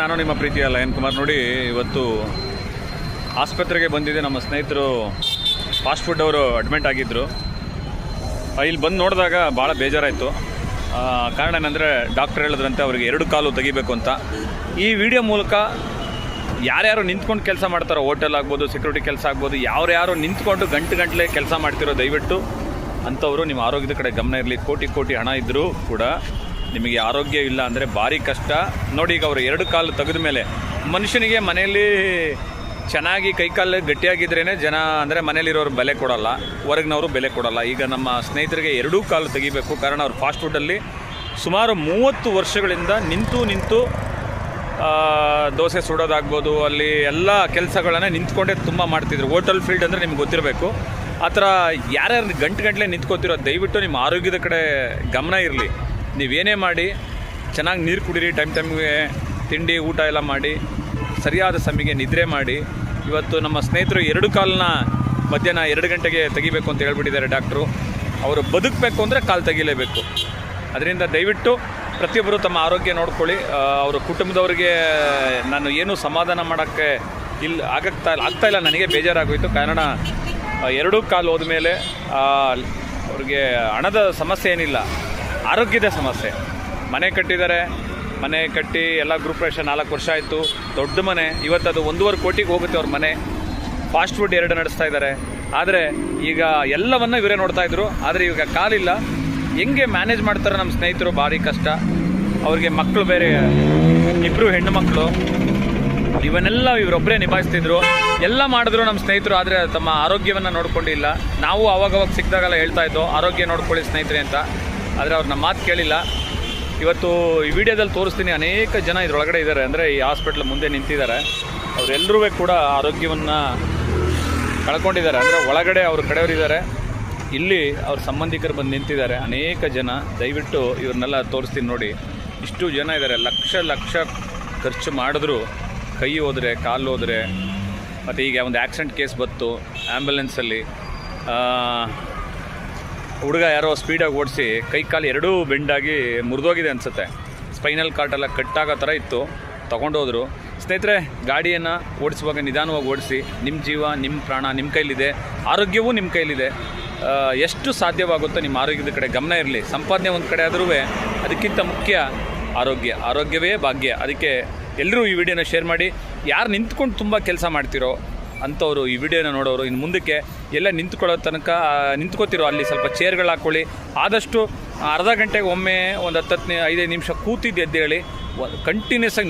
ನಾನು ನಿಮ್ಮ ಪ್ರೀತಿಯ ಲಯನ್ ಕುಮಾರ್. ನೋಡಿ, ಇವತ್ತು ಆಸ್ಪತ್ರೆಗೆ ಬಂದಿದೆ. ನಮ್ಮ ಸ್ನೇಹಿತರು ಫಾಸ್ಟ್ ಫುಡ್ ಅವರು ಅಡ್ಮಿಟ್ ಆಗಿದ್ದರು. ಇಲ್ಲಿ ಬಂದು ನೋಡಿದಾಗ ಭಾಳ ಬೇಜಾರಾಯಿತು. ಕಾರಣ ಏನಂದರೆ ಡಾಕ್ಟರ್ ಹೇಳಿದ್ರಂತೆ ಅವರಿಗೆ 2 ಕಾಲು ತೆಗಿಬೇಕು ಅಂತ. ಈ ವಿಡಿಯೋ ಮೂಲಕ ಯಾರ್ಯಾರು ನಿಂತ್ಕೊಂಡು ಕೆಲಸ ಮಾಡ್ತಾರೋ, ಹೋಟೆಲ್ ಆಗ್ಬೋದು, ಸೆಕ್ಯೂರಿಟಿ ಕೆಲಸ ಆಗ್ಬೋದು, ಯಾರು ನಿಂತ್ಕೊಂಡು ಗಂಟೆ ಕೆಲಸ ಮಾಡ್ತಿರೋ, ದಯವಿಟ್ಟು ಅಂಥವರು ನಿಮ್ಮ ಆರೋಗ್ಯದ ಕಡೆ ಗಮನ ಇರಲಿ. ಕೋಟಿ ಹಣ ಇದ್ದರೂ ಕೂಡ ನಿಮಗೆ ಆರೋಗ್ಯ ಇಲ್ಲ ಅಂದರೆ ಭಾರಿ ಕಷ್ಟ. ನೋಡಿ, ಈಗ ಅವರು 2 ಕಾಲು ತೆಗೆದ ಮೇಲೆ ಮನುಷ್ಯನಿಗೆ ಮನೆಯಲ್ಲಿ ಚೆನ್ನಾಗಿ ಕೈಕಾಲು ಗಟ್ಟಿಯಾಗಿದ್ರೇ ಜನ ಅಂದರೆ ಮನೇಲಿರೋರು ಬೆಲೆ ಕೊಡೋಲ್ಲ, ಹೊರಗಿನವರು ಬೆಲೆ ಕೊಡೋಲ್ಲ. ಈಗ ನಮ್ಮ ಸ್ನೇಹಿತರಿಗೆ 2 ಕಾಲು ತೆಗಿಬೇಕು. ಕಾರಣ ಅವ್ರು ಫಾಸ್ಟ್ ಫುಡ್ಡಲ್ಲಿ ಸುಮಾರು 30 ವರ್ಷಗಳಿಂದ ನಿಂತು ದೋಸೆ ಸುಡೋದಾಗ್ಬೋದು, ಅಲ್ಲಿ ಎಲ್ಲ ಕೆಲಸಗಳನ್ನೇ ನಿಂತ್ಕೊಂಡೇ ತುಂಬ ಮಾಡ್ತಿದ್ರು. ಹೋಟೆಲ್ ಫೀಲ್ಡ್ ಅಂದರೆ ನಿಮ್ಗೆ ಗೊತ್ತಿರಬೇಕು. ಆ ಥರ ಯಾರ್ಯಾರು ಗಂಟೆ ನಿಂತ್ಕೋತಿರೋ, ದಯವಿಟ್ಟು ನಿಮ್ಮ ಆರೋಗ್ಯದ ಕಡೆ ಗಮನ ಇರಲಿ. ನೀವೇನೇ ಮಾಡಿ ಚೆನ್ನಾಗಿ ನೀರು ಕುಡೀರಿ, ಟೈಮ್ಗೆ ತಿಂಡಿ ಊಟ ಎಲ್ಲ ಮಾಡಿ, ಸರಿಯಾದ ಸಮಯಕ್ಕೆ ನಿದ್ರೆ ಮಾಡಿ. ಇವತ್ತು ನಮ್ಮ ಸ್ನೇಹಿತರು 2 ಕಾಲನ್ನ ಮಧ್ಯಾಹ್ನ 2 ಗಂಟೆಗೆ ತೆಗಿಬೇಕು ಅಂತ ಹೇಳ್ಬಿಟ್ಟಿದ್ದಾರೆ ಡಾಕ್ಟ್ರು. ಅವರು ಬದುಕಬೇಕು ಅಂದರೆ ಕಾಲು ತೆಗಿಲೇಬೇಕು. ಅದರಿಂದ ದಯವಿಟ್ಟು ಪ್ರತಿಯೊಬ್ಬರು ತಮ್ಮ ಆರೋಗ್ಯ ನೋಡ್ಕೊಳ್ಳಿ. ಅವರ ಕುಟುಂಬದವ್ರಿಗೆ ನಾನು ಏನೂ ಸಮಾಧಾನ ಮಾಡೋಕ್ಕೆ ಆಗ್ತಾಯಿಲ್ಲ. ನನಗೆ ಬೇಜಾರಾಗೋಯಿತು. ಕಾರಣ 2 ಕಾಲು ಹೋದ್ಮೇಲೆ ಅವ್ರಿಗೆ ಹಣದ ಸಮಸ್ಯೆ ಏನಿಲ್ಲ, ಆರೋಗ್ಯದ ಸಮಸ್ಯೆ. ಮನೆ ಕಟ್ಟಿದ್ದಾರೆ, ಮನೆ ಕಟ್ಟಿ ಎಲ್ಲ ಗೃಹಪ್ರವೇಶ 4 ವರ್ಷ ಆಯಿತು, ದೊಡ್ಡ ಮನೆ. ಇವತ್ತು ಅದು 1.5 ಕೋಟಿಗೆ ಹೋಗುತ್ತೆ ಅವ್ರ ಮನೆ. ಫಾಸ್ಟ್ ಫುಡ್ 2 ನಡೆಸ್ತಾ ಇದ್ದಾರೆ. ಆದರೆ ಈಗ ಎಲ್ಲವನ್ನು ಇವರೇ ನೋಡ್ತಾಯಿದ್ರು. ಆದರೆ ಈಗ ಕಾಲಿಲ್ಲ. ಹೆಂಗೆ ಮ್ಯಾನೇಜ್ ಮಾಡ್ತಾರೆ ನಮ್ಮ ಸ್ನೇಹಿತರು, ಭಾರಿ ಕಷ್ಟ. ಅವ್ರಿಗೆ ಮಕ್ಕಳು ಬೇರೆ, 2 ಹೆಣ್ಣು ಮಕ್ಕಳು. ಇವನ್ನೆಲ್ಲ ಇವರೊಬ್ಬರೇ ನಿಭಾಯಿಸ್ತಿದ್ರು. ಎಲ್ಲ ಮಾಡಿದ್ರು ನಮ್ಮ ಸ್ನೇಹಿತರು. ಆದರೆ ತಮ್ಮ ಆರೋಗ್ಯವನ್ನು ನೋಡ್ಕೊಂಡಿಲ್ಲ. ನಾವು ಅವಾಗವಾಗ ಸಿಕ್ಕಿದಾಗೆಲ್ಲ ಹೇಳ್ತಾ ಇದ್ದೋ, ಆರೋಗ್ಯ ನೋಡ್ಕೊಳ್ಳಿ ಸ್ನೇಹಿತರೆ ಅಂತ. ಆದರೆ ಅವ್ರು ನಮ್ಮ ಮಾತು ಕೇಳಿಲ್ಲ. ಇವತ್ತು ಈ ವಿಡಿಯೋದಲ್ಲಿ ತೋರಿಸ್ತೀನಿ, ಅನೇಕ ಜನ ಇದರೊಳಗಡೆ ಇದ್ದಾರೆ. ಅಂದರೆ ಈ ಹಾಸ್ಪಿಟ್ಲ್ ಮುಂದೆ ನಿಂತಿದ್ದಾರೆ. ಅವರೆಲ್ಲರೂ ಕೂಡ ಆರೋಗ್ಯವನ್ನು ಕಳ್ಕೊಂಡಿದ್ದಾರೆ. ಅಂದರೆ ಒಳಗಡೆ ಅವ್ರ ಕಡೆಯವರಿದ್ದಾರೆ, ಇಲ್ಲಿ ಅವ್ರ ಸಂಬಂಧಿಕರು ಬಂದು ನಿಂತಿದ್ದಾರೆ ಅನೇಕ ಜನ. ದಯವಿಟ್ಟು ಇವ್ರನ್ನೆಲ್ಲ ತೋರಿಸ್ತೀನಿ ನೋಡಿ. ಇಷ್ಟು ಜನ ಇದ್ದಾರೆ. ಲಕ್ಷ ಖರ್ಚು ಮಾಡಿದ್ರು ಕೈ ಹೋದರೆ, ಕಾಲು ಹೋದರೆ. ಮತ್ತು ಈಗ ಒಂದು ಆಕ್ಸಿಡೆಂಟ್ ಕೇಸ್ ಬಂತು ಆ್ಯಂಬುಲೆನ್ಸಲ್ಲಿ. ಹುಡುಗ ಯಾರೋ ಸ್ಪೀಡಾಗಿ ಓಡಿಸಿ ಕೈ ಕಾಲು 2 ಬೆಂಡಾಗಿ ಮುರಿದೋಗಿದೆ ಅನಿಸುತ್ತೆ. ಸ್ಪೈನಲ್ ಕಾರ್ಡೆಲ್ಲ ಕಟ್ಟಾಗೋ ಥರ ಇತ್ತು. ತೊಗೊಂಡೋದ್ರು. ಸ್ನೇಹಿತರೆ, ಗಾಡಿಯನ್ನು ಓಡಿಸುವಾಗ ನಿಧಾನವಾಗಿ ಓಡಿಸಿ. ನಿಮ್ಮ ಜೀವ, ನಿಮ್ಮ ಪ್ರಾಣ ನಿಮ್ಮ ಕೈಲಿದೆ, ಆರೋಗ್ಯವೂ ನಿಮ್ಮ ಕೈಲಿದೆ. ಎಷ್ಟು ಸಾಧ್ಯವಾಗುತ್ತೋ ನಿಮ್ಮ ಆರೋಗ್ಯದ ಕಡೆ ಗಮನ ಇರಲಿ. ಸಂಪಾದನೆ ಒಂದು ಕಡೆ ಆದರೂ ಅದಕ್ಕಿಂತ ಮುಖ್ಯ ಆರೋಗ್ಯವೇ ಭಾಗ್ಯ. ಅದಕ್ಕೆ ಎಲ್ಲರೂ ಈ ವಿಡಿಯೋನ ಶೇರ್ ಮಾಡಿ. ಯಾರು ನಿಂತ್ಕೊಂಡು ತುಂಬ ಕೆಲಸ ಮಾಡ್ತಿರೋ ಅಂಥವ್ರು ಈ ವಿಡಿಯೋನ ನೋಡೋರು ಇನ್ನು ಮುಂದಕ್ಕೆ ಎಲ್ಲ ನಿಂತ್ಕೊಳ್ಳೋ ತನಕ ನಿಂತ್ಕೋತಿರೋ ಅಲ್ಲಿ ಸ್ವಲ್ಪ ಚೇರ್ಗಳು ಹಾಕ್ಕೊಳ್ಳಿ. ಆದಷ್ಟು ಅರ್ಧ ಗಂಟೆಗೆ ಒಮ್ಮೆ ಒಂದು 10-15 ನಿಮಿಷ ಕೂತಿದ್ದು ಎದ್ದೇಳಿ ಕಂಟಿನ್ಯೂಸ್ ಆಗಿ